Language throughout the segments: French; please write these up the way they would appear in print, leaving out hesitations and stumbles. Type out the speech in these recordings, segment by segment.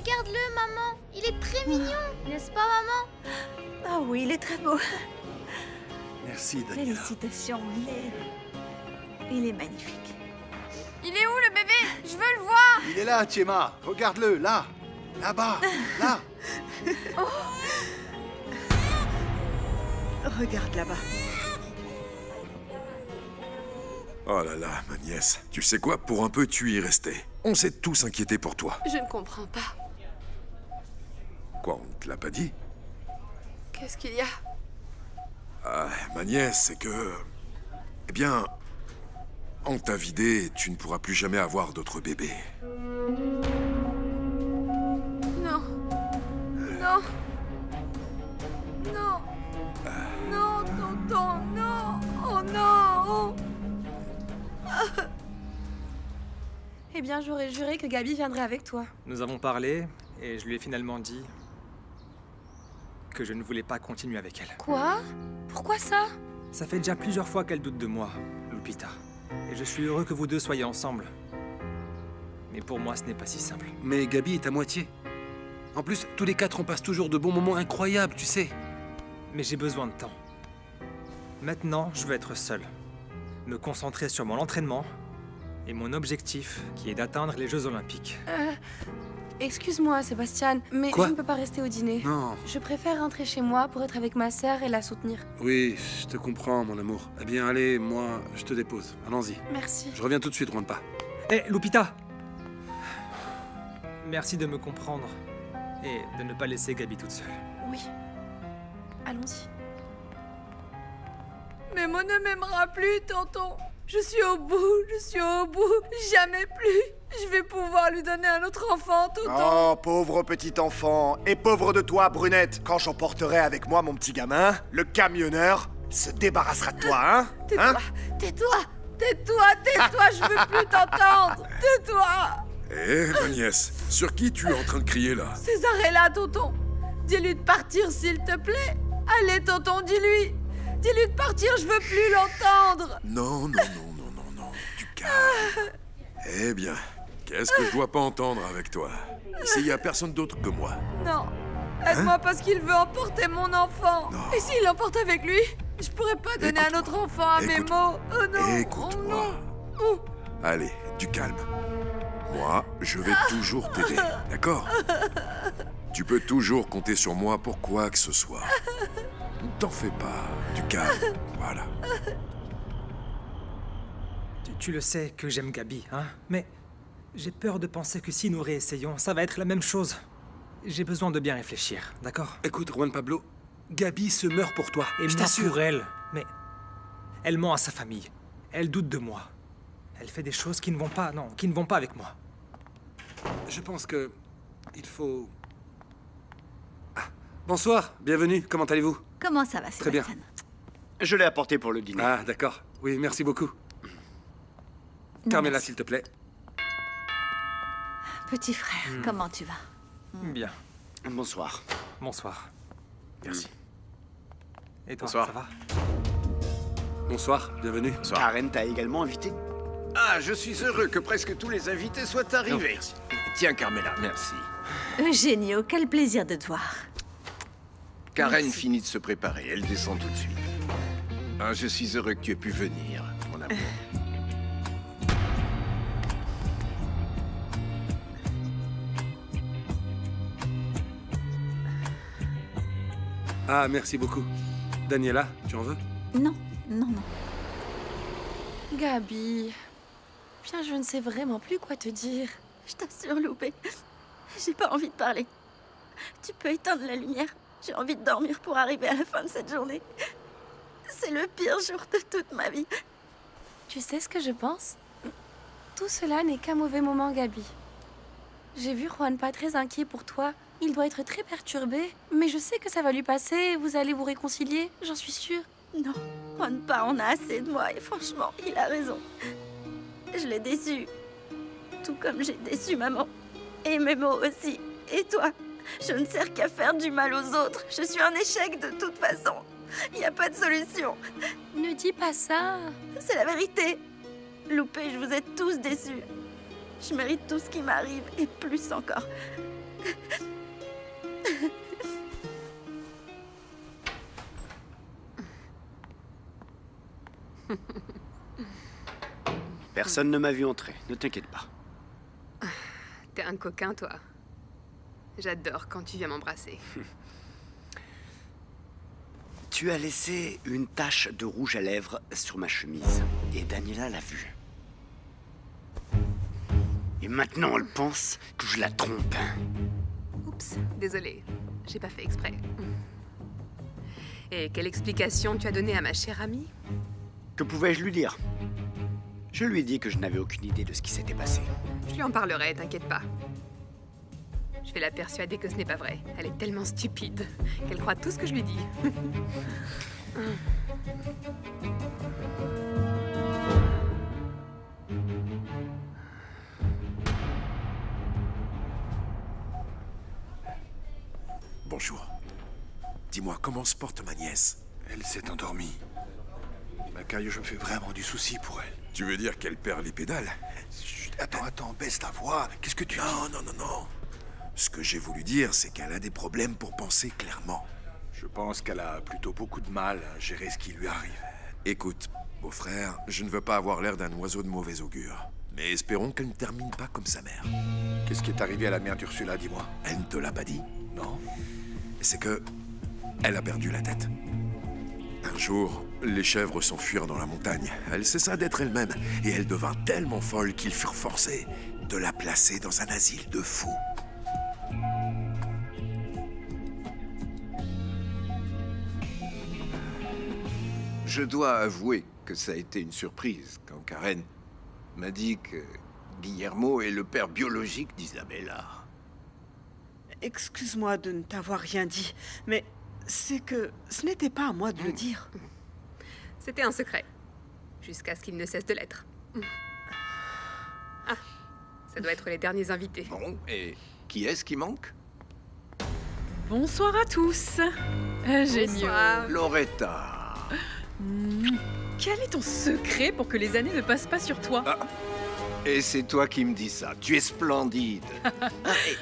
Regarde-le, maman. Il est très mignon, n'est-ce pas, maman? Ah oui, il est très beau. Merci, Daniela. Félicitations, il est magnifique. Il est où le bébé? Je veux le voir. Il est là, Tchema. Regarde-le, là. Là-bas, là. Regarde là-bas. Oh là là, ma nièce. Tu sais quoi, pour un peu, tu y restais. On s'est tous inquiétés pour toi. Je ne comprends pas. Quoi, on te l'a pas dit? Qu'est-ce qu'il y a? Ah, ma nièce, c'est que... Eh bien... On t'a vidé, tu ne pourras plus jamais avoir d'autres bébés. Non. Non. Non. Non, tonton, non. Oh non. Eh bien, j'aurais juré que Gabi viendrait avec toi. Nous avons parlé et je lui ai finalement dit que je ne voulais pas continuer avec elle. Quoi? Pourquoi ça? Ça fait déjà plusieurs fois qu'elle doute de moi, Lupita. Et je suis heureux que vous deux soyez ensemble. Mais pour moi, ce n'est pas si simple. Mais Gabi est à moitié. En plus, tous les quatre, on passe toujours de bons moments incroyables, tu sais. Mais j'ai besoin de temps. Maintenant, je veux être seul. Me concentrer sur mon entraînement et mon objectif, qui est d'atteindre les Jeux Olympiques. Excuse-moi, Sébastien, mais Quoi? je ne peux pas rester au dîner. Non. Je préfère rentrer chez moi pour être avec ma sœur et la soutenir. Oui, je te comprends, mon amour. Eh bien, allez, moi, je te dépose. Allons-y. Merci. Je reviens tout de suite, loin de pas. Hé, Lupita! Merci de me comprendre et de ne pas laisser Gabi toute seule. Oui. Allons-y. Mais moi ne m'aimera plus, tonton. Je suis au bout. Jamais plus. Je vais pouvoir lui donner un autre enfant, tonton. Oh, pauvre petit enfant. Et pauvre de toi, Brunette. Quand j'emporterai avec moi mon petit gamin, le camionneur se débarrassera de toi, hein? Tais-toi, tais-toi, je veux plus t'entendre. Tais-toi. Eh, ma nièce, sur qui tu es en train de crier, là? César est là, tonton. Dis-lui de partir, s'il te plaît. Allez, tonton, dis-lui. Dis-lui de partir, je veux plus l'entendre. Non, du calme. Eh bien, qu'est-ce que je dois pas entendre avec toi? Ici, il y a personne d'autre que moi. Non. Aide-moi parce qu'il veut emporter mon enfant. Non. Et s'il l'emporte avec lui, je pourrais pas donner un autre enfant à mes mots. Oh non. Écoute-moi. Oh non. Allez, du calme. Moi, je vais toujours t'aider, d'accord? Tu peux toujours compter sur moi pour quoi que ce soit. Ne t'en fais pas, du calme, voilà. Tu le sais que j'aime Gabi, hein? Mais j'ai peur de penser que si nous réessayons, ça va être la même chose. J'ai besoin de bien réfléchir, d'accord? Écoute, Juan Pablo, Gabi se meurt pour toi. Et je moi t'assure. pour elle. Mais elle ment à sa famille. Elle doute de moi. Elle fait des choses qui ne vont pas, non, qui ne vont pas avec moi. Je pense que... il faut... Ah, bonsoir, bienvenue, comment allez-vous? Comment ça va, Très bien. Sébastien? Je l'ai apporté pour le dîner. Ah, d'accord. Oui, merci beaucoup. Non, Carmela, merci. s'il te plaît. Petit frère, comment tu vas? Bien. Bonsoir. Bonsoir. Merci. Et toi, Bonsoir. ça va? Bonsoir, bienvenue. Karen t'a également invité? Ah, je suis heureux que presque tous les invités soient arrivés. Tiens, Carmela, merci. Eugenio, quel plaisir de te voir. Karen finit de se préparer, elle descend tout de suite. Ah, je suis heureux que tu aies pu venir, mon amour. Ah, merci beaucoup. Daniela, tu en veux? Non. Gabi. Bien, je ne sais vraiment plus quoi te dire. Je t'assure, Loupé. J'ai pas envie de parler. Tu peux éteindre la lumière. J'ai envie de dormir pour arriver à la fin de cette journée. C'est le pire jour de toute ma vie. Tu sais ce que je pense? Tout cela n'est qu'un mauvais moment, Gabi. J'ai vu Juan pas très inquiet pour toi. Il doit être très perturbé. Mais je sais que ça va lui passer et vous allez vous réconcilier, j'en suis sûre. Non, Juanpa en a assez de moi et franchement, il a raison. Je l'ai déçu. Tout comme j'ai déçu maman. Et Memo aussi. Et toi. Je ne sers qu'à faire du mal aux autres. Je suis un échec de toute façon. Il n'y a pas de solution. Ne dis pas ça. C'est la vérité. Loupé, je vous ai tous déçus. Je mérite tout ce qui m'arrive et plus encore. Personne ne m'a vu entrer, ne t'inquiète pas. T'es un coquin, toi. J'adore quand tu viens m'embrasser. Tu as laissé une tache de rouge à lèvres sur ma chemise. Et Daniela l'a vue. Et maintenant, elle pense que je la trompe. Oups, désolée. J'ai pas fait exprès. Et quelle explication tu as donnée à ma chère amie? Que pouvais-je lui dire? Je lui ai dit que je n'avais aucune idée de ce qui s'était passé. Je lui en parlerai, t'inquiète pas. Je vais la persuader que ce n'est pas vrai. Elle est tellement stupide qu'elle croit tout ce que je lui dis. Bonjour. Dis-moi, comment se porte ma nièce? Elle s'est endormie. Macario, je me fais vraiment du souci pour elle. Tu veux dire qu'elle perd les pédales? Chut, attends, baisse ta voix. Qu'est-ce que tu dis? Non. Ce que j'ai voulu dire, c'est qu'elle a des problèmes pour penser clairement. Je pense qu'elle a plutôt beaucoup de mal à gérer ce qui lui arrive. Écoute, beau-frère, je ne veux pas avoir l'air d'un oiseau de mauvais augure. Mais espérons qu'elle ne termine pas comme sa mère. Qu'est-ce qui est arrivé à la mère d'Ursula, dis-moi? Elle ne te l'a pas dit? Non? C'est que... elle a perdu la tête. Un jour, les chèvres s'enfuirent dans la montagne. Elle cessa d'être elle-même, et elle devint tellement folle qu'ils furent forcés de la placer dans un asile de fous. Je dois avouer que ça a été une surprise quand Karen m'a dit que Guillermo est le père biologique d'Isabella. Excuse-moi de ne t'avoir rien dit, mais c'est que ce n'était pas à moi de le dire. C'était un secret. Jusqu'à ce qu'il ne cesse de l'être. Ah, ça doit être les derniers invités. Bon, et qui est-ce qui manque? Bonsoir à tous. Génial. Bonsoir. Loretta. Quel est ton secret pour que les années ne passent pas sur toi? Ah, et c'est toi qui me dis ça. Tu es splendide. Et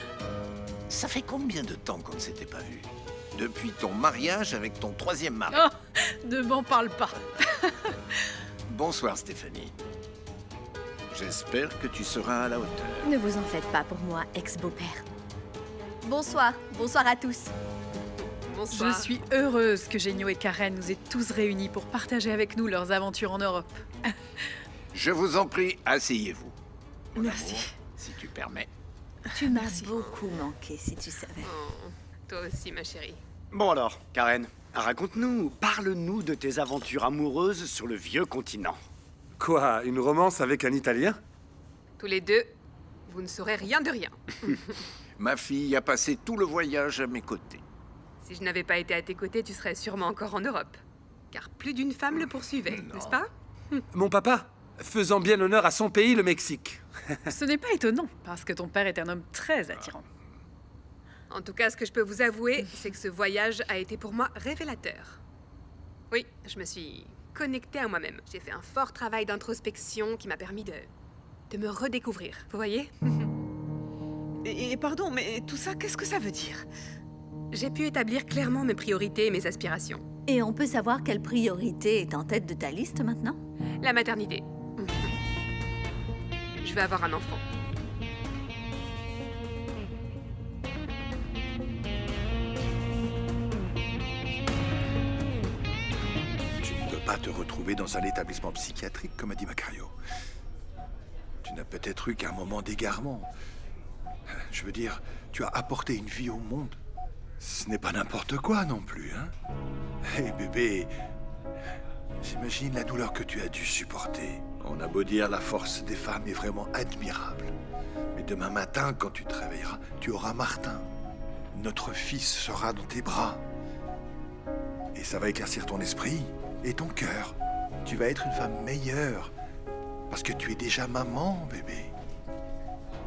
ça fait combien de temps qu'on ne s'était pas vu? Depuis ton mariage avec ton troisième mari. Oh, ne m'en parle pas. Bonsoir Stéphanie. J'espère que tu seras à la hauteur. Ne vous en faites pas pour moi, ex-beau-père. Bonsoir à tous. Bonsoir. Je suis heureuse que Génio et Karen nous aient tous réunis pour partager avec nous leurs aventures en Europe. Je vous en prie, asseyez-vous. Mon Merci. amour, si tu permets. Tu m'as beaucoup manqué, si tu savais. Oh, toi aussi, ma chérie. Bon alors, Karen, raconte-nous, parle-nous de tes aventures amoureuses sur le vieux continent. Quoi, une romance avec un Italien? Tous les deux, vous ne saurez rien de rien. Ma fille a passé tout le voyage à mes côtés. Si je n'avais pas été à tes côtés, tu serais sûrement encore en Europe. Car plus d'une femme le poursuivait, n'est-ce pas? Mon papa, faisant bien honneur à son pays, le Mexique. Ce n'est pas étonnant, parce que ton père est un homme très attirant. En tout cas, ce que je peux vous avouer, c'est que ce voyage a été pour moi révélateur. Oui, je me suis connectée à moi-même. J'ai fait un fort travail d'introspection qui m'a permis de me redécouvrir. Vous voyez? Et pardon, mais tout ça, qu'est-ce que ça veut dire? J'ai pu établir clairement mes priorités et mes aspirations. Et on peut savoir quelle priorité est en tête de ta liste maintenant? La maternité. Je vais avoir un enfant. Tu ne peux pas te retrouver dans un établissement psychiatrique, comme a dit Macario. Tu n'as peut-être eu qu'un moment d'égarement. Je veux dire, tu as apporté une vie au monde. Ce n'est pas n'importe quoi non plus, hein? Hé, bébé, j'imagine la douleur que tu as dû supporter. On a beau dire, la force des femmes est vraiment admirable. Mais demain matin, quand tu te réveilleras, tu auras Martin. Notre fils sera dans tes bras. Et ça va éclaircir ton esprit et ton cœur. Tu vas être une femme meilleure. Parce que tu es déjà maman, bébé.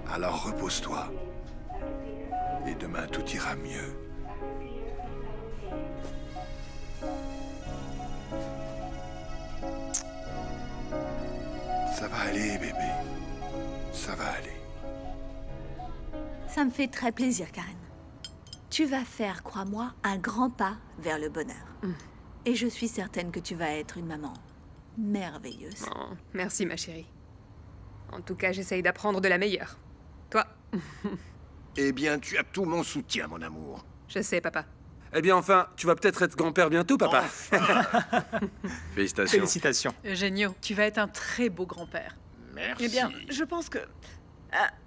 Alors repose-toi. Et demain, tout ira mieux. Ça va aller, bébé. Ça va aller. Ça me fait très plaisir, Karen. Tu vas faire, crois-moi, un grand pas vers le bonheur. Et je suis certaine que tu vas être une maman merveilleuse. Oh, merci, ma chérie. En tout cas, j'essaye d'apprendre de la meilleure. Toi? Eh bien, tu as tout mon soutien, mon amour. Je sais, papa. Eh bien, enfin, tu vas peut-être être grand-père bientôt, papa. Félicitations. Félicitations. Eugenio, tu vas être un très beau grand-père. Merci. Eh bien, je pense que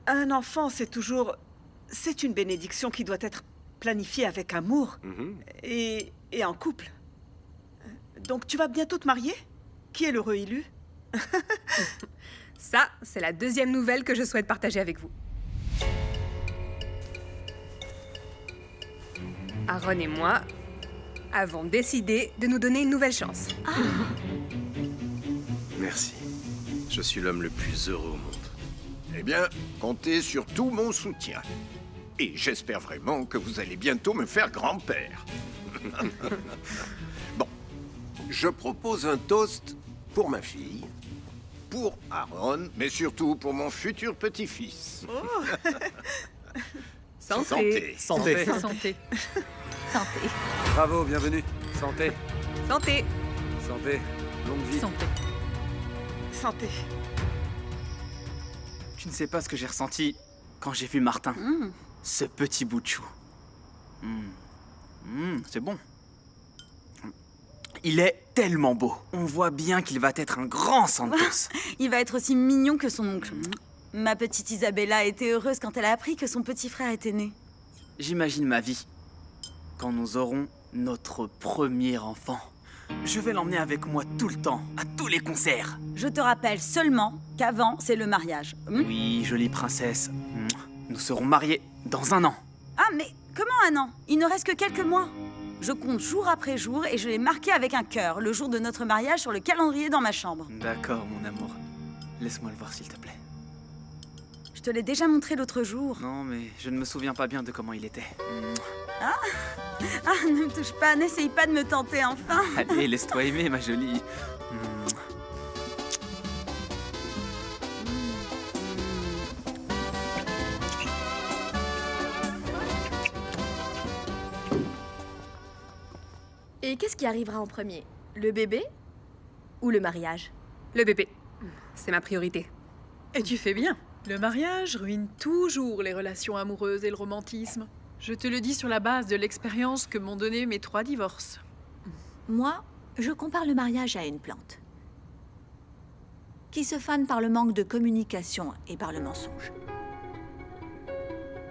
un enfant, c'est une bénédiction qui doit être planifiée avec amour et en couple. Donc, tu vas bientôt te marier? Qui est l'heureux élu? Ça, c'est la deuxième nouvelle que je souhaite partager avec vous. Aaron et moi avons décidé de nous donner une nouvelle chance. Merci. Je suis l'homme le plus heureux au monde. Eh bien, comptez sur tout mon soutien. Et j'espère vraiment que vous allez bientôt me faire grand-père. Bon, je propose un toast pour ma fille, pour Aaron, mais surtout pour mon futur petit-fils. Santé. Santé. Santé. Santé. Bravo, bienvenue. Santé. Santé. Santé. Longue vie. Santé. Santé. Tu ne sais pas ce que j'ai ressenti quand j'ai vu Martin. Ce petit bout de chou. C'est bon. Il est tellement beau. On voit bien qu'il va être un grand Santos. Il va être aussi mignon que son oncle. Ma petite Isabella était heureuse quand elle a appris que son petit frère était né. J'imagine ma vie quand nous aurons notre premier enfant. Je vais l'emmener avec moi tout le temps, à tous les concerts. Je te rappelle seulement qu'avant, c'est le mariage. Oui, jolie princesse. Nous serons mariés dans un an. Ah, mais comment un an? Il ne reste que quelques mois. Je compte jour après jour et je l'ai marqué avec un cœur, le jour de notre mariage, sur le calendrier dans ma chambre. D'accord, mon amour. Laisse-moi le voir, s'il te plaît. Je te l'ai déjà montré l'autre jour. Non, mais je ne me souviens pas bien de comment il était. Ah, ne me touche pas, n'essaye pas de me tenter, enfin. Allez, laisse-toi aimer, ma jolie. Et qu'est-ce qui arrivera en premier? Le bébé ou le mariage? Le bébé. C'est ma priorité. Et tu fais bien. Le mariage ruine toujours les relations amoureuses et le romantisme. Je te le dis sur la base de l'expérience que m'ont donné mes 3 divorces. Moi, je compare le mariage à une plante qui se fane par le manque de communication et par le mensonge.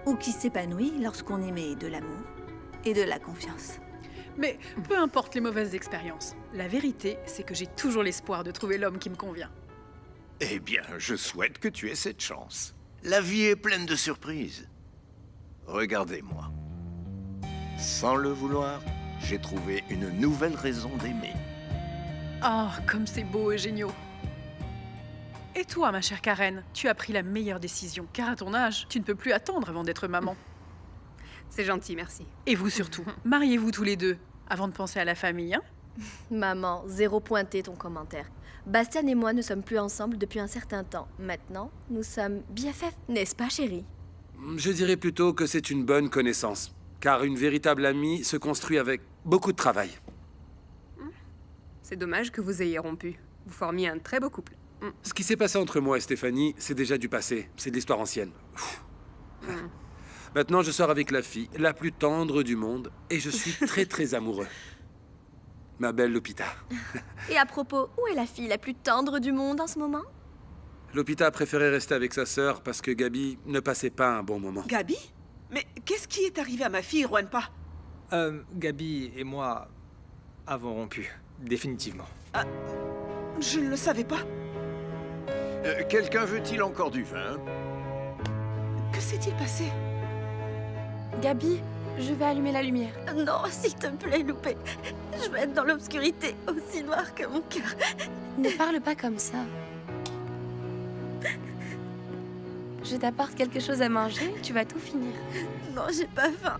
Ou qui s'épanouit lorsqu'on y met de l'amour et de la confiance. Mais peu importe les mauvaises expériences, la vérité, c'est que j'ai toujours l'espoir de trouver l'homme qui me convient. Eh bien, je souhaite que tu aies cette chance. La vie est pleine de surprises. Regardez-moi. Sans le vouloir, j'ai trouvé une nouvelle raison d'aimer. Ah, comme c'est beau et génial. Et toi, ma chère Karen, tu as pris la meilleure décision, car à ton âge, tu ne peux plus attendre avant d'être maman. C'est gentil, merci. Et vous surtout, mariez-vous tous les deux, avant de penser à la famille, hein? Maman, zéro pointé ton commentaire. Bastien et moi ne sommes plus ensemble depuis un certain temps. Maintenant, nous sommes BFF, n'est-ce pas, chérie? Je dirais plutôt que c'est une bonne connaissance, car une véritable amie se construit avec beaucoup de travail. C'est dommage que vous ayez rompu. Vous formiez un très beau couple. Ce qui s'est passé entre moi et Stéphanie, c'est déjà du passé. C'est de l'histoire ancienne. Maintenant, je sors avec la fille la plus tendre du monde et je suis très très amoureux. Ma belle Lupita. Et à propos, où est la fille la plus tendre du monde en ce moment? Lupita a préféré rester avec sa sœur parce que Gabi ne passait pas un bon moment. Gabi? Mais qu'est-ce qui est arrivé à ma fille, Juanpa? Gabi et moi avons rompu, définitivement. Ah, je ne le savais pas. Quelqu'un veut-il encore du vin? Que s'est-il passé? Gabi, je vais allumer la lumière. Non, s'il te plaît, Loupé. Je vais être dans l'obscurité, aussi noire que mon cœur. Ne parle pas comme ça. Je t'apporte quelque chose à manger, tu vas tout finir. Non, j'ai pas faim.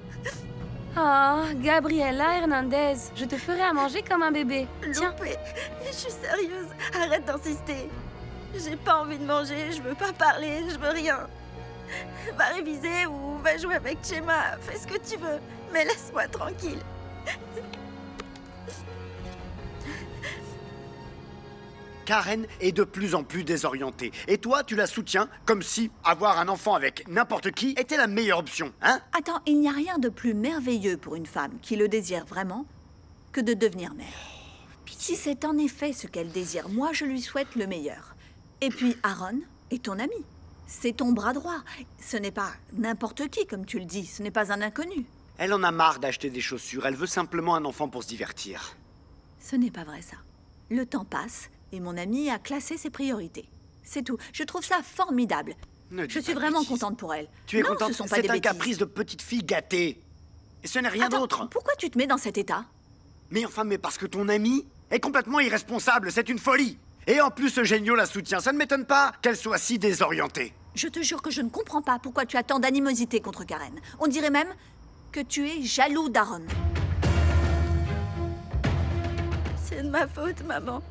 Oh, Gabriela Hernandez, je te ferai à manger comme un bébé. Tiens. Loupé, je suis sérieuse. Arrête d'insister. J'ai pas envie de manger, je veux pas parler, je veux rien. Va réviser ou va jouer avec Gemma. Fais ce que tu veux, mais laisse-moi tranquille. Karen est de plus en plus désorientée. Et toi, tu la soutiens comme si avoir un enfant avec n'importe qui était la meilleure option, hein? Attends, il n'y a rien de plus merveilleux pour une femme qui le désire vraiment que de devenir mère. Si c'est en effet ce qu'elle désire, moi je lui souhaite le meilleur. Et puis Aaron est ton ami. C'est ton bras droit. Ce n'est pas n'importe qui, comme tu le dis. Ce n'est pas un inconnu. Elle en a marre d'acheter des chaussures. Elle veut simplement un enfant pour se divertir. Ce n'est pas vrai ça. Le temps passe et mon ami a classé ses priorités. C'est tout. Je trouve ça formidable. Je suis vraiment contente pour elle. Tu es Non, contente? ce sont pas C'est des un bêtises. caprice de petite fille gâtée. Et ce n'est rien Attends, d'autre. Pourquoi tu te mets dans cet état? Mais enfin, mais parce que ton ami est complètement irresponsable. C'est une folie. Et en plus, Eugenio la soutient. Ça ne m'étonne pas qu'elle soit si désorientée. Je te jure que je ne comprends pas pourquoi tu as tant d'animosité contre Karen. On dirait même que tu es jaloux d'Aaron. C'est de ma faute, maman.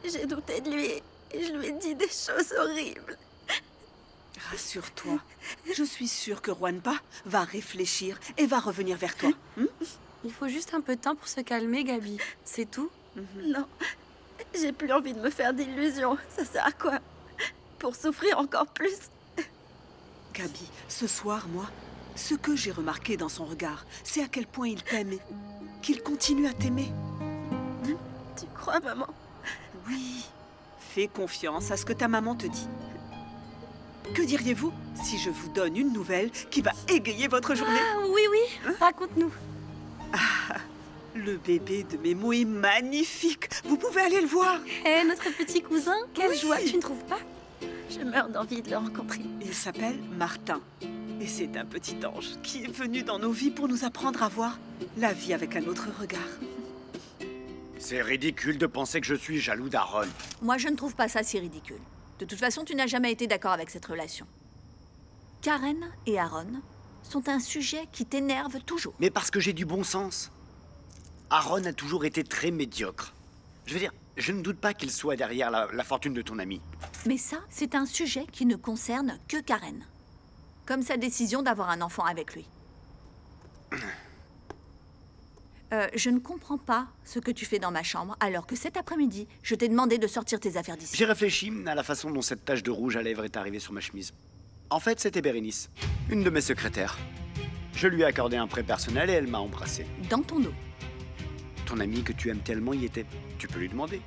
J'ai douté de lui et je lui ai dit des choses horribles. Rassure-toi. Je suis sûre que Juanpa va réfléchir et va revenir vers toi. Il faut juste un peu de temps pour se calmer, Gabi. C'est tout? Non, j'ai plus envie de me faire d'illusions. Ça sert à quoi? Pour souffrir encore plus? Gabi, ce soir, moi, ce que j'ai remarqué dans son regard, c'est à quel point il t'aime et qu'il continue à t'aimer. Tu crois, maman? Oui. Fais confiance à ce que ta maman te dit. Que diriez-vous si je vous donne une nouvelle qui va égayer votre journée? Ah, oui, raconte-nous. Ah, le bébé de Memo est magnifique. Vous pouvez aller le voir. Hé, notre petit cousin, quelle joie, tu ne trouves pas? Je meurs d'envie de le rencontrer. Il s'appelle Martin. Et c'est un petit ange qui est venu dans nos vies pour nous apprendre à voir la vie avec un autre regard. C'est ridicule de penser que je suis jaloux d'Aaron. Moi, je ne trouve pas ça si ridicule. De toute façon, tu n'as jamais été d'accord avec cette relation. Karen et Aaron sont un sujet qui t'énerve toujours. Mais parce que j'ai du bon sens. Aaron a toujours été très médiocre. Je veux dire, je ne doute pas qu'il soit derrière la fortune de ton ami. Mais ça, c'est un sujet qui ne concerne que Karen. Comme sa décision d'avoir un enfant avec lui. Je ne comprends pas ce que tu fais dans ma chambre, alors que cet après-midi, je t'ai demandé de sortir tes affaires d'ici. J'ai réfléchi à la façon dont cette tache de rouge à lèvres est arrivée sur ma chemise. En fait, c'était Bérénice, une de mes secrétaires. Je lui ai accordé un prêt personnel et elle m'a embrassé. Dans ton dos. Ton ami que tu aimes tellement y était. Tu peux lui demander.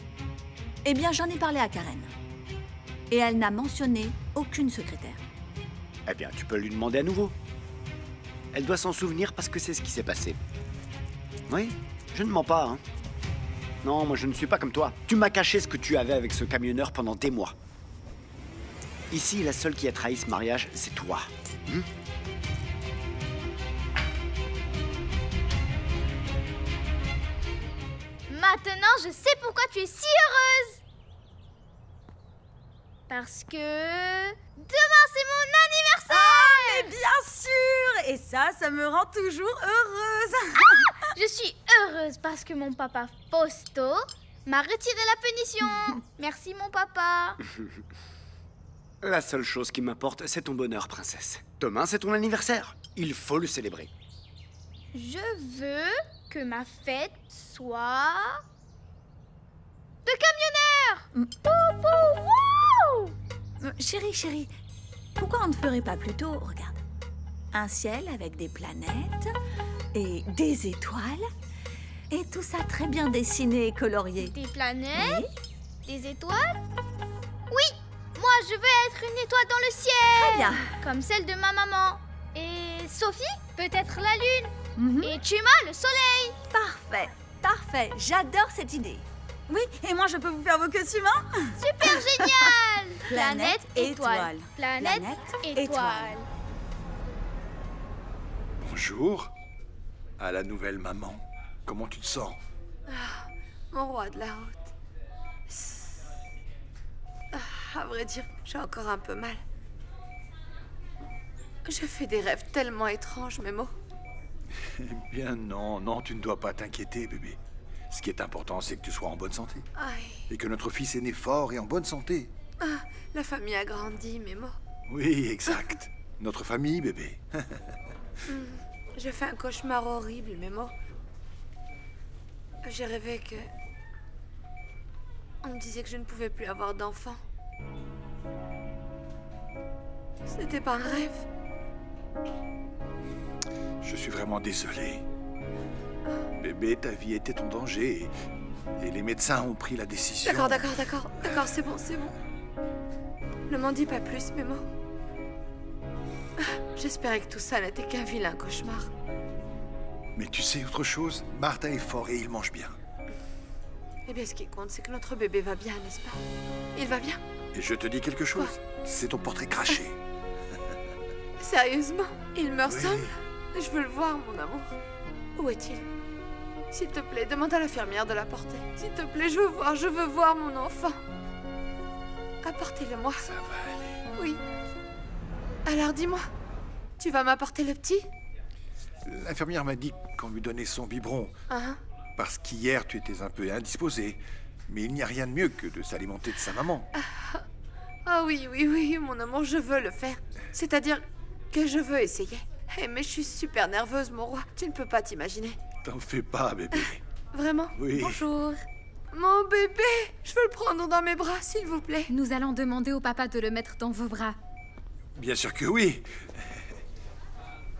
Eh bien, j'en ai parlé à Karen. Et elle n'a mentionné aucune secrétaire. Eh bien, tu peux lui demander à nouveau. Elle doit s'en souvenir parce que c'est ce qui s'est passé. Oui, je ne mens pas, hein. Non, moi je ne suis pas comme toi. Tu m'as caché ce que tu avais avec ce camionneur pendant des mois. Ici, la seule qui a trahi ce mariage, c'est toi. Maintenant, je sais pourquoi tu es si heureuse. Parce que demain, c'est mon anniversaire. Ah, mais bien sûr. Et ça me rend toujours heureuse. Je suis heureuse parce que mon papa Fausto m'a retiré la punition. Merci, mon papa. La seule chose qui m'importe, c'est ton bonheur, princesse. Demain, c'est ton anniversaire. Il faut le célébrer. Je veux que ma fête soit de camionneur. Pou, pou, wouh! Chérie, pourquoi on ne ferait pas plutôt, regarde, un ciel avec des planètes et des étoiles et tout ça très bien dessiné et colorié. Des planètes? Des étoiles? Oui! Moi, je veux être une étoile dans le ciel. Très bien. Comme celle de ma maman. Et Sophie, peut-être la lune. Et Chuma, le soleil. Parfait. J'adore cette idée. Oui, et moi je peux vous faire vos costumes, hein? Super génial. Planète, étoile. Planète, étoile. Bonjour. À la nouvelle maman. Comment tu te sens? Mon roi de la route. À vrai dire, j'ai encore un peu mal. Je fais des rêves tellement étranges, Memo. Eh bien non, tu ne dois pas t'inquiéter, bébé. Ce qui est important, c'est que tu sois en bonne santé. Aïe. Et que notre fils est né fort et en bonne santé. Ah, la famille a grandi, Memo. Oui, exact. Notre famille, bébé. J'ai fait un cauchemar horrible, Memo. J'ai rêvé que... On me disait que je ne pouvais plus avoir d'enfant. C'était pas un rêve. Je suis vraiment désolé. Bébé, ta vie était en danger et les médecins ont pris la décision. D'accord, c'est bon. Ne m'en dis pas plus, Memo. J'espérais que tout ça n'était qu'un vilain cauchemar. Mais tu sais autre chose? Martin est fort et il mange bien. Eh bien, ce qui compte, c'est que notre bébé va bien, n'est-ce pas? Il va bien? Et je te dis quelque chose, c'est ton portrait craché. Sérieusement? Il me ressemble? Je veux le voir, mon amour. Où est-il? S'il te plaît, demande à l'infirmière de l'apporter. S'il te plaît, je veux voir mon enfant. Apportez-le-moi. Ça va aller. Oui. Alors dis-moi, tu vas m'apporter le petit? L'infirmière m'a dit qu'on lui donnait son biberon. Parce qu'hier, tu étais un peu indisposé. Mais il n'y a rien de mieux que de s'alimenter de sa maman. Ah oui, mon amour, je veux le faire. C'est-à-dire que je veux essayer. Mais je suis super nerveuse, mon roi. Tu ne peux pas t'imaginer. T'en fais pas, bébé. Vraiment? Oui. Bonjour. Mon bébé! Je veux le prendre dans mes bras, s'il vous plaît. Nous allons demander au papa de le mettre dans vos bras. Bien sûr que oui.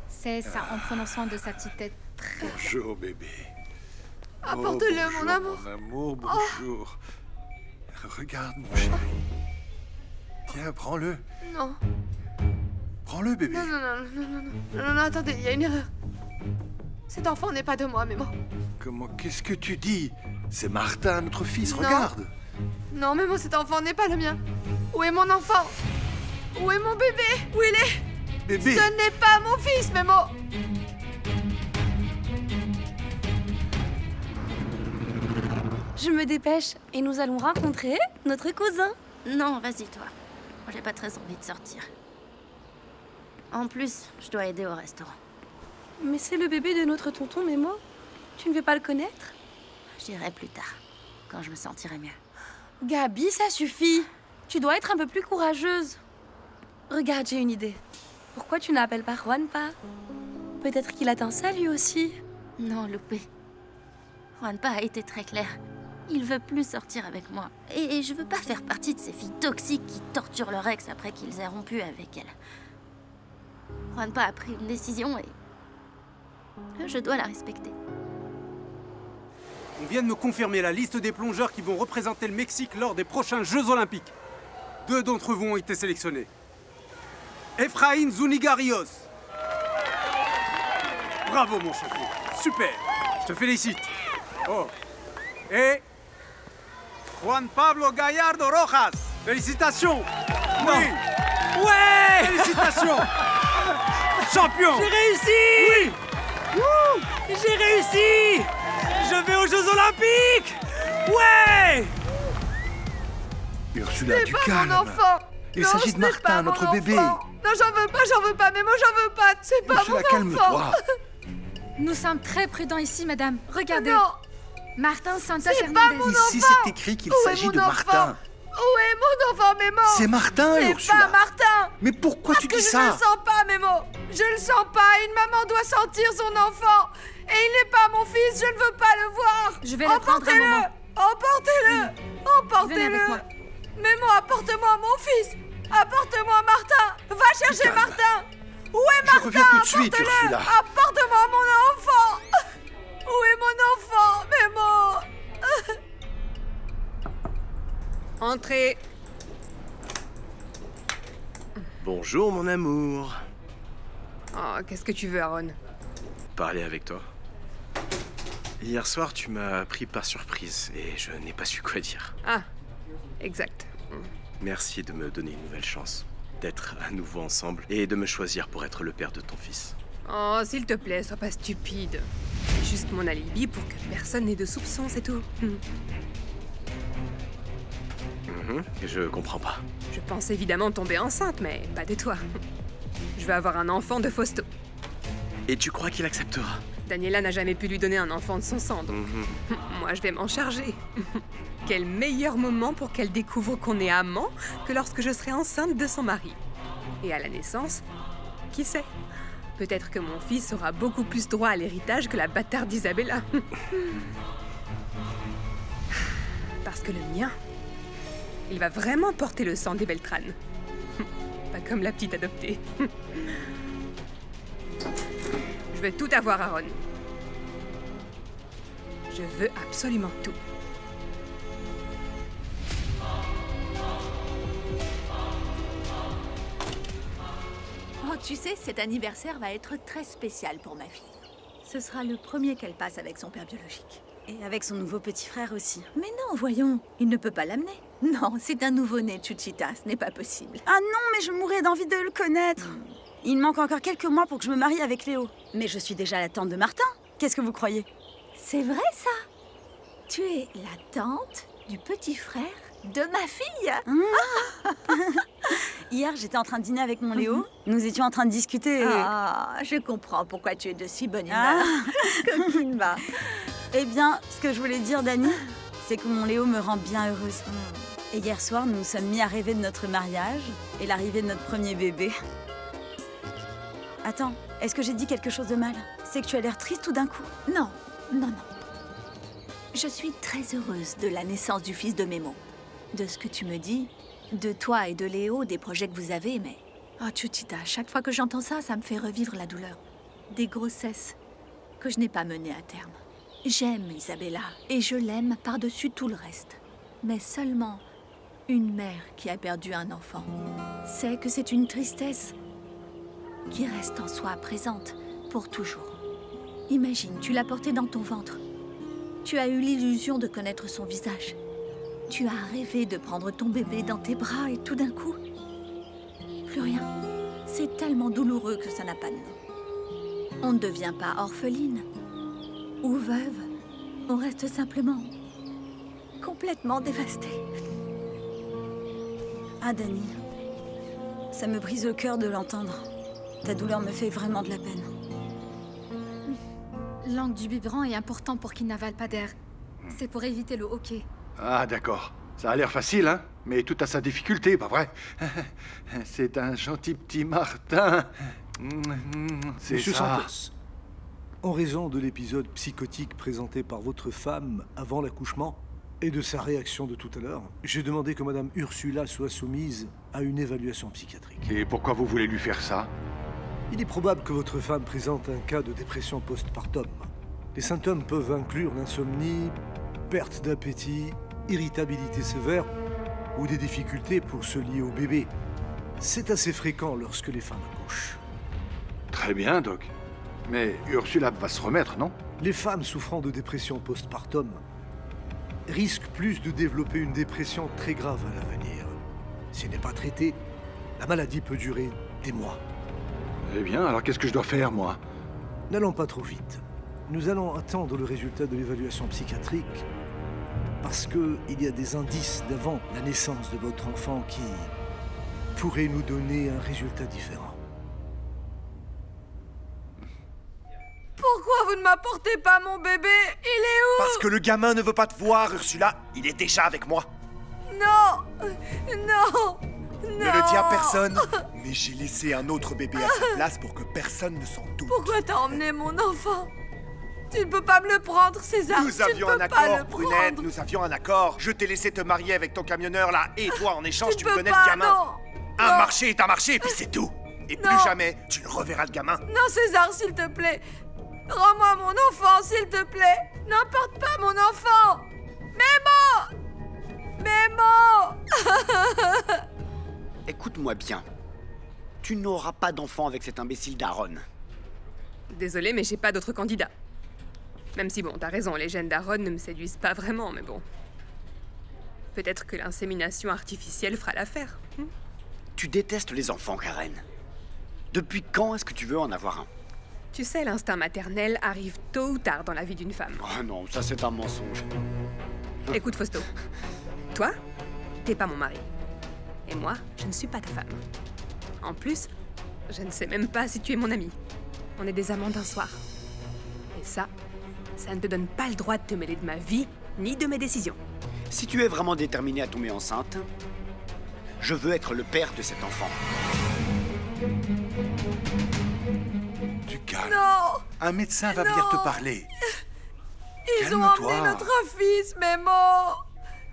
C'est ça, en prenant soin de sa petite tête. Bonjour, bébé. Apporte-le, bonjour, mon amour. Mon amour, bonjour. Regarde, mon chéri. Tiens, prends-le. Non. Prends-le, bébé. Non, attendez, il y a une erreur. Cet enfant n'est pas de moi, Memo. Comment? Qu'est-ce que tu dis? C'est Martin, notre fils, Non. regarde. Non, Memo, cet enfant n'est pas le mien. Où est mon enfant? Où est mon bébé? Où il est? Bébé. Ce n'est pas mon fils, Memo. Je me dépêche et nous allons rencontrer notre cousin. Non, vas-y, toi. Moi, j'ai pas très envie de sortir. En plus, je dois aider au restaurant. Mais c'est le bébé de notre tonton Memo. Tu ne veux pas le connaître? J'irai plus tard, quand je me sentirai mieux. Gabi, ça suffit. Tu dois être un peu plus courageuse. Regarde, j'ai une idée. Pourquoi tu n'appelles pas Juanpa? Peut-être qu'il attend ça lui aussi. Non, Loupé. Juanpa a été très clair. Il veut plus sortir avec moi. Et je veux pas faire partie de ces filles toxiques qui torturent leur ex après qu'ils aient rompu avec elle. Juanpa a pris une décision et... je dois la respecter. On vient de me confirmer la liste des plongeurs qui vont représenter le Mexique lors des prochains Jeux Olympiques. 2 d'entre vous ont été sélectionnés. Efraín Zúñiga Ríos. Bravo, mon champion. Super. Je te félicite. Oh. Et... Juan Pablo Gallardo Rojas. Félicitations. Non. Oui. Ouais! Félicitations. Champion. J'ai réussi! Oui. J'ai réussi! Je vais aux Jeux Olympiques! Ouais! Ursula, C'est du pas calme. mon enfant! Il Non, s'agit ce de n'est Martin, pas notre mon bébé. enfant. Non, j'en veux pas, Memo, j'en veux pas! C'est pas Ursula, mon enfant! calme-toi. Nous sommes très prudents ici, madame. Regardez. Non! Martin Santos C'est pas Hernandez. mon Ici, enfant. c'est écrit qu'il Où est s'agit mon de enfant? Martin. Où est mon enfant, Memo? C'est Martin, C'est Ursula. pas Martin! Mais pourquoi Parce tu que dis je ça? ne le sens pas, Memo! Je le sens pas! Une maman doit sentir son enfant! Et il n'est pas mon fils, je ne veux pas le voir! Je vais le prendre un moment. Emportez-le! Venez avec Emportez-le! moi. Memo, apporte-moi mon fils! Apporte-moi Martin! Va chercher calme. Martin! Où est Je Martin? reviens tout de suite, Apporte-le. Ursula. Apporte-moi mon enfant! Où est mon enfant, Memo? Entrez! Bonjour, mon amour. Oh, qu'est-ce que tu veux, Aaron? Parler avec toi. Hier soir, tu m'as pris par surprise et je n'ai pas su quoi dire. Ah, exact. Merci de me donner une nouvelle chance, d'être à nouveau ensemble et de me choisir pour être le père de ton fils. Oh, s'il te plaît, sois pas stupide. C'est juste mon alibi pour que personne n'ait de soupçons, c'est tout. Je comprends pas. Je pense évidemment tomber enceinte, mais pas de toi. Je veux avoir un enfant de Fausto. Et tu crois qu'il acceptera? Daniela n'a jamais pu lui donner un enfant de son sang, donc moi je vais m'en charger. Quel meilleur moment pour qu'elle découvre qu'on est amants que lorsque je serai enceinte de son mari. Et à la naissance, Qui sait? Peut-être que mon fils aura beaucoup plus droit à l'héritage que la bâtarde d'Isabella. Parce que le mien, il va vraiment porter le sang des Beltrán. Pas comme la petite adoptée. Je veux tout avoir, Aaron. Je veux absolument tout. Oh, tu sais, cet anniversaire va être très spécial pour ma fille. Ce sera le premier qu'elle passe avec son père biologique. Et avec son nouveau petit frère aussi. Mais non, voyons, il ne peut pas l'amener. Non, c'est un nouveau-né, Chuchita, ce n'est pas possible. Ah non, mais je mourrais d'envie de le connaître. Il manque encore quelques mois pour que je me marie avec Léo. Mais je suis déjà la tante de Martin. Qu'est-ce que vous croyez? C'est vrai, ça? Tu es la tante du petit frère de ma fille. Hier, j'étais en train de dîner avec mon Léo. Nous étions en train de discuter. Ah, je comprends pourquoi tu es de si bonne humeur. Coquine, va. Eh bien, ce que je voulais dire, Dani, c'est que mon Léo me rend bien heureuse. Et hier soir, nous nous sommes mis à rêver de notre mariage et l'arrivée de notre premier bébé. Attends, est-ce que j'ai dit quelque chose de mal? C'est que tu as l'air triste tout d'un coup. Non, non, non. Je suis très heureuse de la naissance du fils de Memo. De ce que tu me dis, de toi et de Léo, des projets que vous avez, mais... Oh, Chuchita, chaque fois que j'entends ça, ça me fait revivre la douleur. Des grossesses que je n'ai pas menées à terme. J'aime Isabella, et je l'aime par-dessus tout le reste. Mais seulement une mère qui a perdu un enfant sait que c'est une tristesse qui reste en soi présente pour toujours. Imagine, tu l'as porté dans ton ventre. Tu as eu l'illusion de connaître son visage. Tu as rêvé de prendre ton bébé dans tes bras et tout d'un coup, plus rien. C'est tellement douloureux que ça n'a pas de nom. On ne devient pas orpheline ou veuve. On reste simplement complètement dévastée. Ah, Dani, ça me brise le cœur de l'entendre. Ta douleur me fait vraiment de la peine. L'angle du biberon est important pour qu'il n'avale pas d'air. C'est pour éviter le hoquet. Ah, d'accord. Ça a l'air facile, hein? Mais tout a sa difficulté, pas vrai? C'est un gentil petit Martin. C'est Monsieur ça. Santos, en raison de l'épisode psychotique présenté par votre femme avant l'accouchement et de sa réaction de tout à l'heure, j'ai demandé que Madame Ursula soit soumise à une évaluation psychiatrique. Et pourquoi vous voulez lui faire ça? Il est probable que votre femme présente un cas de dépression postpartum. Les symptômes peuvent inclure l'insomnie, perte d'appétit, irritabilité sévère ou des difficultés pour se lier au bébé. C'est assez fréquent lorsque les femmes accouchent. Très bien, Doc. Mais Ursula va se remettre, non? Les femmes souffrant de dépression postpartum risquent plus de développer une dépression très grave à l'avenir. Si elle n'est pas traitée, la maladie peut durer des mois. Eh bien, alors qu'est-ce que je dois faire, moi? N'allons pas trop vite. Nous allons attendre le résultat de l'évaluation psychiatrique parce qu'il y a des indices d'avant la naissance de votre enfant qui pourraient nous donner un résultat différent. Pourquoi vous ne m'apportez pas mon bébé? Il est où? Parce que le gamin ne veut pas te voir, Ursula. Il est déjà avec moi. Non! Non! Ne le dis à personne. Mais j'ai laissé un autre bébé à sa place pour que personne ne s'en doute. Pourquoi t'as emmené mon enfant? Tu ne peux pas me le prendre, César. Nous avions un accord, Brunette. Nous avions un accord. Je t'ai laissé te marier avec ton camionneur là. Et toi, en échange, tu me donnais le gamin. Non. Un marché est un marché, et puis c'est tout. Et plus jamais, tu ne reverras le gamin. Non, César, s'il te plaît. Rends-moi mon enfant, s'il te plaît. N'emporte pas mon enfant. Mémo! Mémo! Écoute-moi bien. Tu n'auras pas d'enfant avec cet imbécile d'Aaron. Désolée, mais j'ai pas d'autre candidat. Même si, bon, t'as raison, les gènes d'Aaron ne me séduisent pas vraiment, mais bon. Peut-être que l'insémination artificielle fera l'affaire. Tu détestes les enfants, Karen. Depuis quand est-ce que tu veux en avoir un? Tu sais, l'instinct maternel arrive tôt ou tard dans la vie d'une femme. Oh non, ça c'est un mensonge. Écoute, Fausto. Toi, t'es pas mon mari. Et moi, je ne suis pas ta femme. En plus, je ne sais même pas si tu es mon ami. On est des amants d'un soir. Et ça ne te donne pas le droit de te mêler de ma vie, ni de mes décisions. Si tu es vraiment déterminé à tomber enceinte, je veux être le père de cet enfant. Un médecin va venir te parler. Ils ont emmené notre fils, Mémo.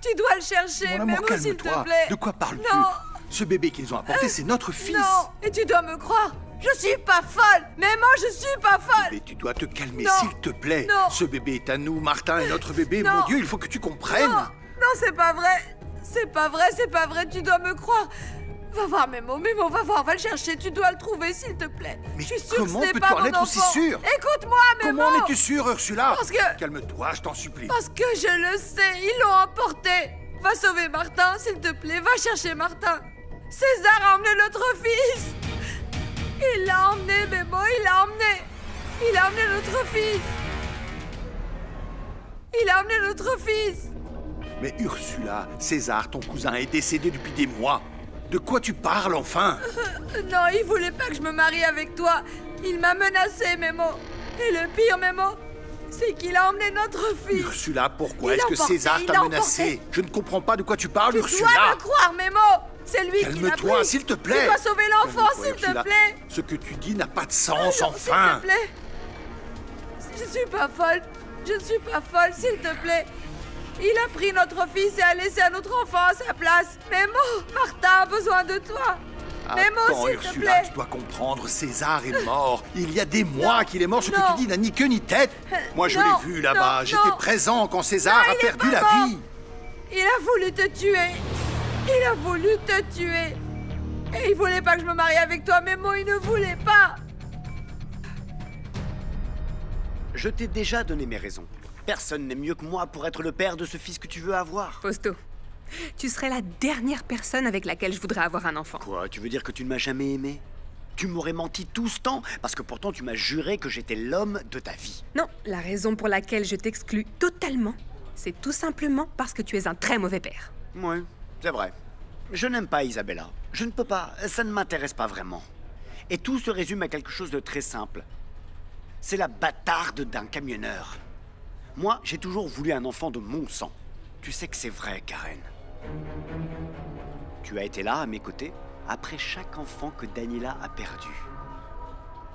Tu dois le chercher, Mon amour, Mémo, s'il te calme-toi. plaît. De quoi parles-tu? Non. Ce bébé qu'ils ont apporté, c'est notre fils. Non, et tu dois me croire. Je suis pas folle. Mémo, je suis pas folle. Mais tu dois te calmer, Non. s'il te plaît. Non. Ce bébé est à nous. Martin est notre bébé. Non. Mon Dieu, il faut que tu comprennes. Non, c'est pas vrai. C'est pas vrai, c'est pas vrai. Tu dois me croire. Va voir Mémo, Mémo, va voir, va le chercher. Tu dois le trouver, s'il te plaît. Mais je suis sûre comment que ce n'est peux-tu pas en mon être aussi enfant. sûre? Écoute-moi, Mémo. Comment en es-tu sûre, Ursula? Parce que... Calme-toi, je t'en supplie. Parce que je le sais, ils l'ont emporté. Va sauver Martin, s'il te plaît. Va chercher Martin. César a emmené notre fils. Il l'a emmené, Mémo, il l'a emmené. Il a emmené notre fils. Il a emmené notre fils. Mais Ursula, César, ton cousin, est décédé depuis des mois. De quoi tu parles, enfin? Non, il voulait pas que je me marie avec toi. Il m'a menacé, Mémo. Et le pire, Mémo, c'est qu'il a emmené notre fils. Ursula, pourquoi Il est-ce l'a que emporté, César il t'a l'a menacé? emporté. Je ne comprends pas de quoi tu parles, Tu Ursula. dois me croire, Mémo. C'est lui qui l'a Calme-toi, pris. s'il te plaît. Tu dois sauver l'enfant, Calme-toi, s'il te Ursula. plaît. Ce que tu dis n'a pas de sens, Non, enfin. S'il te plaît. Je suis pas folle. Je suis pas folle, s'il te plaît. Il a pris notre fils et a laissé un autre enfant à sa place. Mémo, Martin a besoin de toi. Mémo, Attends, s'il te Ursula, plaît. tu dois comprendre, César est mort. Il y a des mois qu'il est mort, ce que Non. tu dis n'a ni queue ni tête. Moi, je Non, l'ai vu là-bas, non, j'étais non. présent quand César Non, a il est perdu pas la mort. vie. Il a voulu te tuer. Il a voulu te tuer. Et il voulait pas que je me marie avec toi, Mémo, il ne voulait pas. Je t'ai déjà donné mes raisons. Personne n'est mieux que moi pour être le père de ce fils que tu veux avoir. Fausto, tu serais la dernière personne avec laquelle je voudrais avoir un enfant. Quoi, tu veux dire que tu ne m'as jamais aimé? Tu m'aurais menti tout ce temps parce que pourtant tu m'as juré que j'étais l'homme de ta vie. Non, la raison pour laquelle je t'exclus totalement, c'est tout simplement parce que tu es un très mauvais père. Ouais, c'est vrai. Je n'aime pas Isabella. Je ne peux pas, ça ne m'intéresse pas vraiment. Et tout se résume à quelque chose de très simple. C'est la bâtarde d'un camionneur. Moi, j'ai toujours voulu un enfant de mon sang. Tu sais que c'est vrai, Karen. Tu as été là, à mes côtés, après chaque enfant que Daniela a perdu.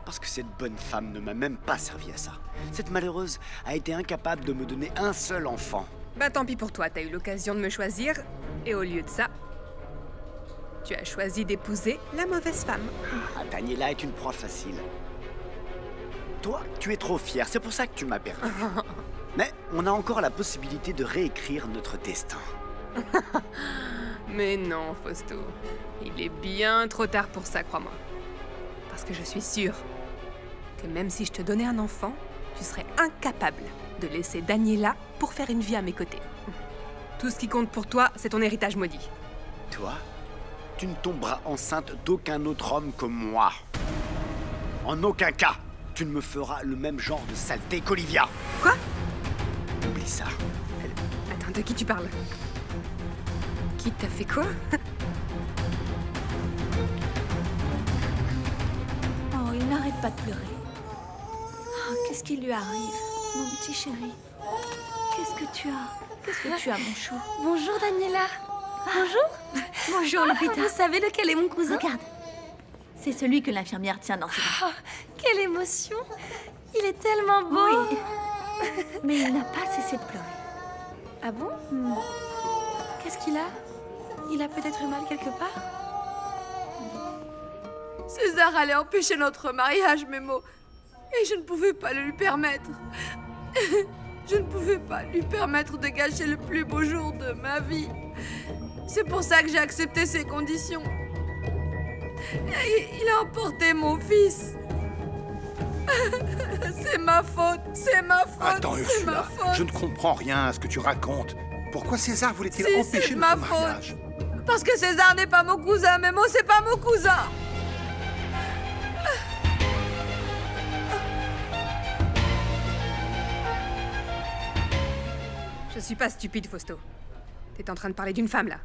Parce que cette bonne femme ne m'a même pas servi à ça. Cette malheureuse a été incapable de me donner un seul enfant. Bah tant pis pour toi, t'as eu l'occasion de me choisir, et au lieu de ça, tu as choisi d'épouser la mauvaise femme. Ah, Daniela est une proie facile. Toi, tu es trop fière, c'est pour ça que tu m'as perdu. Mais on a encore la possibilité de réécrire notre destin. Mais non, Fausto. Il est bien trop tard pour ça, crois-moi. Parce que je suis sûre que même si je te donnais un enfant, tu serais incapable de laisser Daniela pour faire une vie à mes côtés. Tout ce qui compte pour toi, c'est ton héritage maudit. Toi, tu ne tomberas enceinte d'aucun autre homme comme moi. En aucun cas, tu ne me feras le même genre de saleté qu'Olivia. Quoi? Oublie ça. Attends, de qui tu parles? Qui t'a fait quoi? Oh, il n'arrête pas de pleurer. Oh, qu'est-ce qui lui arrive, mon petit chéri? Qu'est-ce que tu as? Qu'est-ce que tu as, mon chou? Bonjour, Daniela. Bonjour. Bonjour, Lupita. Vous savez lequel est mon cousin? Regarde. C'est celui que l'infirmière tient dans ses bras. Oh, quelle émotion! Il est tellement beau! Oui. Mais il n'a pas cessé de pleurer. Ah bon? Qu'est-ce qu'il a? Il a peut-être eu mal quelque part? César allait empêcher notre mariage, Mémo. Et je ne pouvais pas le lui permettre. Je ne pouvais pas lui permettre de gâcher le plus beau jour de ma vie. C'est pour ça que j'ai accepté ces conditions. Et il a emporté mon fils. C'est ma faute, c'est ma faute, Attends, c'est ma Ursula, faute. je ne comprends rien à ce que tu racontes. Pourquoi César voulait-il Si, empêcher c'est ma notre mariage? Parce que César n'est pas mon cousin, Mémo, c'est pas mon cousin. Je suis pas stupide, Fausto. T'es en train de parler d'une femme, là.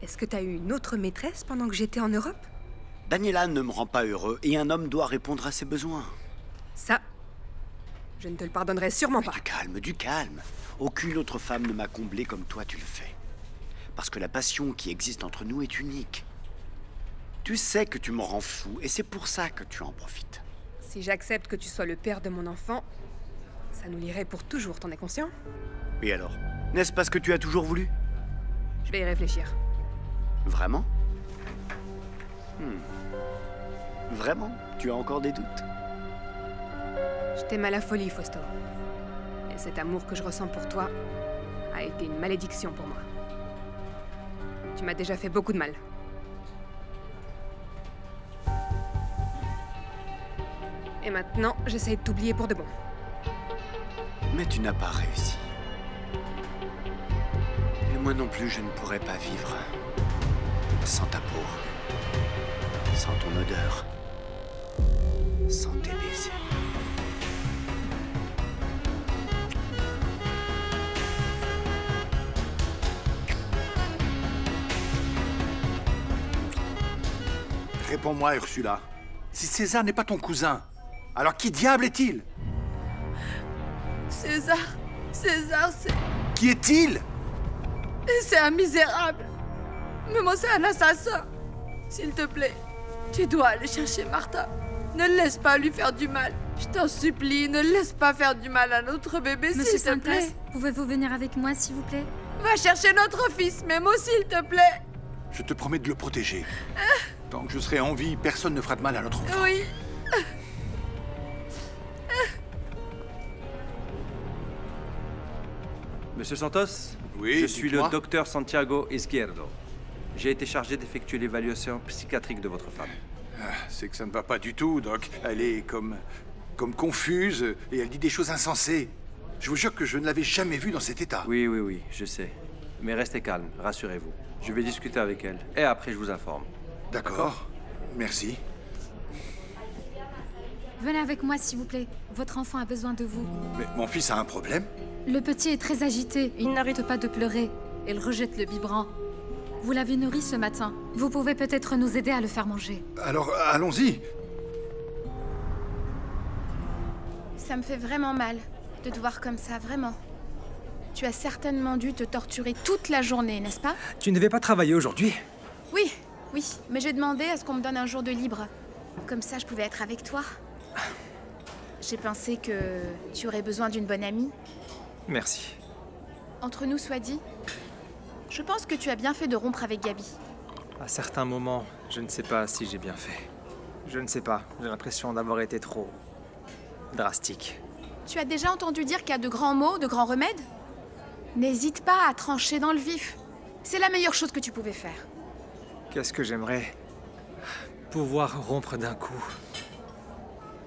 Est-ce que t'as eu une autre maîtresse pendant que j'étais en Europe? Daniela ne me rend pas heureux et un homme doit répondre à ses besoins. Ça, je ne te le pardonnerai sûrement pas. Du calme. Aucune autre femme ne m'a comblé comme toi tu le fais. Parce que la passion qui existe entre nous est unique. Tu sais que tu me rends fou et c'est pour ça que tu en profites. Si j'accepte que tu sois le père de mon enfant, ça nous lierait pour toujours, t'en es conscient? Et alors? N'est-ce pas ce que tu as toujours voulu? Je vais y réfléchir. Vraiment? Vraiment? Tu as encore des doutes? Je t'aime à la folie, Fausto. Et cet amour que je ressens pour toi a été une malédiction pour moi. Tu m'as déjà fait beaucoup de mal. Et maintenant, j'essaye de t'oublier pour de bon. Mais tu n'as pas réussi. Et moi non plus, je ne pourrais pas vivre sans ta peau, sans ton odeur, sans tes baisers. Réponds-moi, Ursula. Si César n'est pas ton cousin, alors qui diable est-il? César, c'est... Qui est-il? C'est un misérable. Mais moi, c'est un assassin. S'il te plaît, tu dois aller chercher Martha. Ne laisse pas lui faire du mal. Je t'en supplie, ne laisse pas faire du mal à notre bébé, Monsieur s'il te plaît. Santos, pouvez-vous venir avec moi, s'il vous plaît? Va chercher notre fils, Memo, s'il te plaît. Je te promets de le protéger. Tant que je serai en vie, personne ne fera de mal à notre enfant. Oui. Monsieur Santos? Oui, je suis le dites-moi. docteur Santiago Izquierdo. J'ai été chargé d'effectuer l'évaluation psychiatrique de votre femme. C'est que ça ne va pas du tout, Doc. Elle est comme confuse et elle dit des choses insensées. Je vous jure que je ne l'avais jamais vue dans cet état. Oui, je sais. Mais restez calme, rassurez-vous. Je vais discuter avec elle et après je vous informe. D'accord. Merci. Venez avec moi, s'il vous plaît. Votre enfant a besoin de vous. Mais mon fils a un problème? Le petit est très agité. Il n'arrête pas de pleurer. Il rejette le biberon. Vous l'avez nourri ce matin. Vous pouvez peut-être nous aider à le faire manger. Alors, allons-y. Ça me fait vraiment mal de te voir comme ça, vraiment. Tu as certainement dû te torturer toute la journée, n'est-ce pas? Tu ne devais pas travailler aujourd'hui? Oui, mais j'ai demandé à ce qu'on me donne un jour de libre. Comme ça, je pouvais être avec toi. J'ai pensé que tu aurais besoin d'une bonne amie. Merci. Entre nous soit dit, je pense que tu as bien fait de rompre avec Gabi. À certains moments, je ne sais pas si j'ai bien fait. Je ne sais pas. J'ai l'impression d'avoir été trop drastique. Tu as déjà entendu dire qu'il y a de grands mots, de grands remèdes? N'hésite pas à trancher dans le vif. C'est la meilleure chose que tu pouvais faire. Qu'est-ce que j'aimerais pouvoir rompre d'un coup.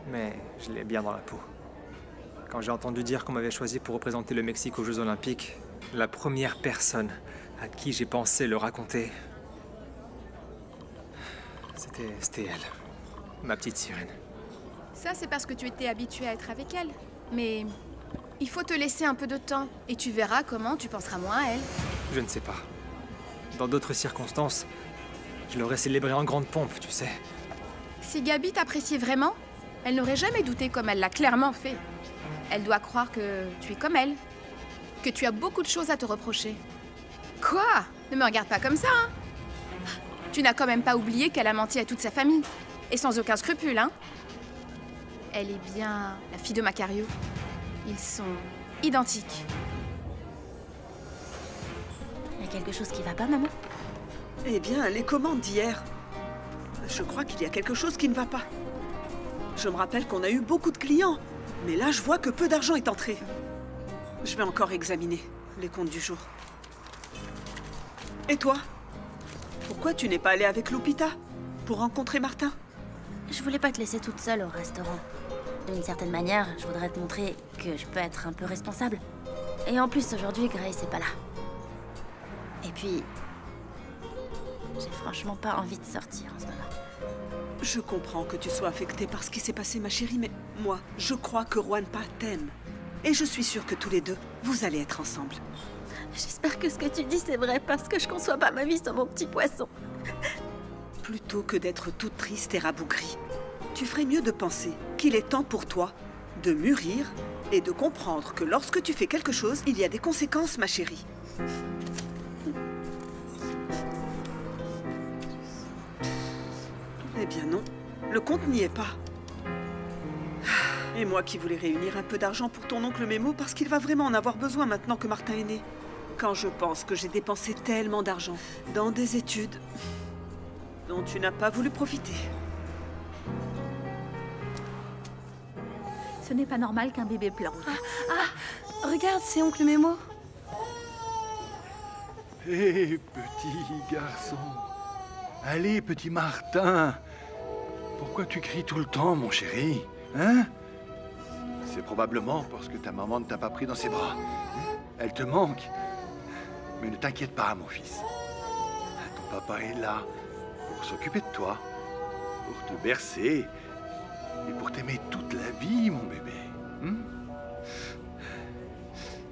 Mais je l'ai bien dans la peau. Quand j'ai entendu dire qu'on m'avait choisi pour représenter le Mexique aux Jeux Olympiques, la première personne à qui j'ai pensé le raconter, c'était elle, ma petite sirène. Ça, c'est parce que tu étais habitué à être avec elle. Mais il faut te laisser un peu de temps et tu verras comment tu penseras moins à elle. Je ne sais pas. Dans d'autres circonstances, je l'aurais célébrée en grande pompe, tu sais. Si Gabi t'appréciait vraiment, elle n'aurait jamais douté comme elle l'a clairement fait. Elle doit croire que tu es comme elle, que tu as beaucoup de choses à te reprocher. Quoi? Ne me regarde pas comme ça, hein? Tu n'as quand même pas oublié qu'elle a menti à toute sa famille. Et sans aucun scrupule, hein? Elle est bien la fille de Macario. Ils sont identiques. Il y a quelque chose qui va pas, maman? Eh bien, les commandes d'hier. Je crois qu'il y a quelque chose qui ne va pas. Je me rappelle qu'on a eu beaucoup de clients, mais là, je vois que peu d'argent est entré. Je vais encore examiner les comptes du jour. Et toi? Pourquoi tu n'es pas allée avec Lupita pour rencontrer Martin? Je voulais pas te laisser toute seule au restaurant. D'une certaine manière, je voudrais te montrer que je peux être un peu responsable. Et en plus, aujourd'hui, Grace n'est pas là. Et puis, j'ai franchement pas envie de sortir en ce moment. Je comprends que tu sois affectée par ce qui s'est passé, ma chérie, mais moi, je crois que Juanpa t'aime. Et je suis sûre que tous les deux, vous allez être ensemble. J'espère que ce que tu dis, c'est vrai, parce que je conçois pas ma vie sans mon petit poisson. Plutôt que d'être toute triste et rabougrie, tu ferais mieux de penser qu'il est temps pour toi de mûrir et de comprendre que lorsque tu fais quelque chose, il y a des conséquences, ma chérie. Eh bien non, le compte n'y est pas. Et moi qui voulais réunir un peu d'argent pour ton oncle Mémo parce qu'il va vraiment en avoir besoin maintenant que Martin est né. Quand je pense que j'ai dépensé tellement d'argent dans des études dont tu n'as pas voulu profiter. Ce n'est pas normal qu'un bébé pleure. Regarde, c'est oncle Mémo. Hé, petit garçon. Allez, petit Martin. Pourquoi tu cries tout le temps, mon chéri? Hein? C'est probablement parce que ta maman ne t'a pas pris dans ses bras. Elle te manque. Mais ne t'inquiète pas, mon fils. Ton papa est là pour s'occuper de toi, pour te bercer et pour t'aimer toute la vie, mon bébé.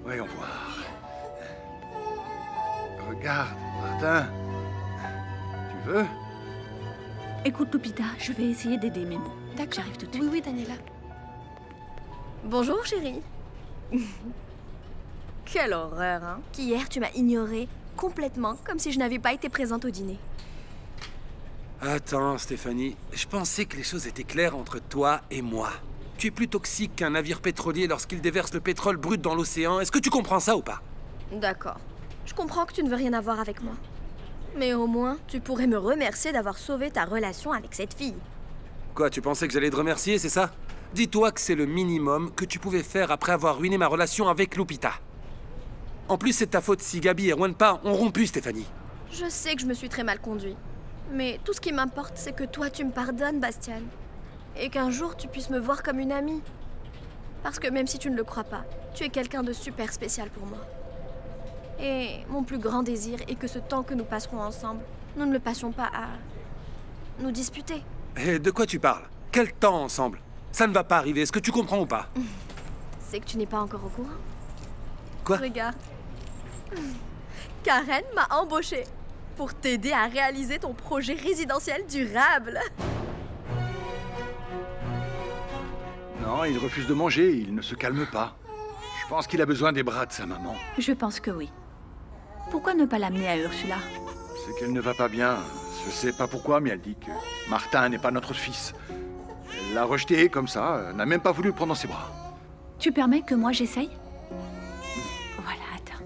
Voyons voir. Regarde, Martin. Tu veux? Écoute, Lupita, je vais essayer d'aider Mémo. D'accord. J'arrive tout de suite. Oui, Daniela. Bonjour, chérie. Quelle horreur, hein? Qu'hier, tu m'as ignorée complètement, comme si je n'avais pas été présente au dîner. Attends, Stéphanie. Je pensais que les choses étaient claires entre toi et moi. Tu es plus toxique qu'un navire pétrolier lorsqu'il déverse le pétrole brut dans l'océan. Est-ce que tu comprends ça ou pas? D'accord. Je comprends que tu ne veux rien avoir avec moi. Mais au moins, tu pourrais me remercier d'avoir sauvé ta relation avec cette fille. Quoi, tu pensais que j'allais te remercier, c'est ça? Dis-toi que c'est le minimum que tu pouvais faire après avoir ruiné ma relation avec Lupita. En plus, c'est de ta faute si Gabi et Wanpa ont rompu, Stéphanie. Je sais que je me suis très mal conduit. Mais tout ce qui m'importe, c'est que toi, tu me pardonnes, Bastian. Et qu'un jour, tu puisses me voir comme une amie. Parce que même si tu ne le crois pas, tu es quelqu'un de super spécial pour moi. Et mon plus grand désir est que ce temps que nous passerons ensemble, nous ne le passions pas à nous disputer. Et de quoi tu parles? Quel temps ensemble? Ça ne va pas arriver, est-ce que tu comprends ou pas? C'est que tu n'es pas encore au courant. Quoi? Regarde. Karen m'a embauchée pour t'aider à réaliser ton projet résidentiel durable. Non, il refuse de manger, il ne se calme pas. Je pense qu'il a besoin des bras de sa maman. Je pense que oui. Pourquoi ne pas l'amener à Ursula? C'est qu'elle ne va pas bien. Je sais pas pourquoi, mais elle dit que Martin n'est pas notre fils. Elle l'a rejeté comme ça, n'a même pas voulu le prendre dans ses bras. Tu permets que moi j'essaye? Voilà, attends.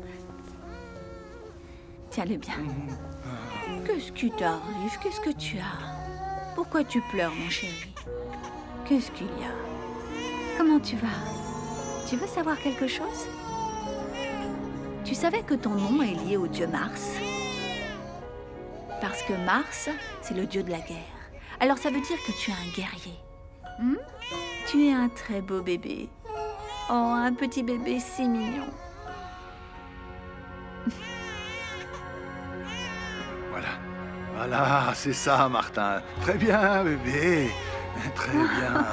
Tiens-le bien. Qu'est-ce qui t'arrive? Qu'est-ce que tu as? Pourquoi tu pleures, mon chéri? Qu'est-ce qu'il y a? Comment tu vas? Tu veux savoir quelque chose? Tu savais que ton nom est lié au dieu Mars? Parce que Mars, c'est le dieu de la guerre. Alors ça veut dire que tu es un guerrier. Tu es un très beau bébé. Oh, un petit bébé si mignon. Voilà, c'est ça, Martin. Très bien, bébé. Très bien.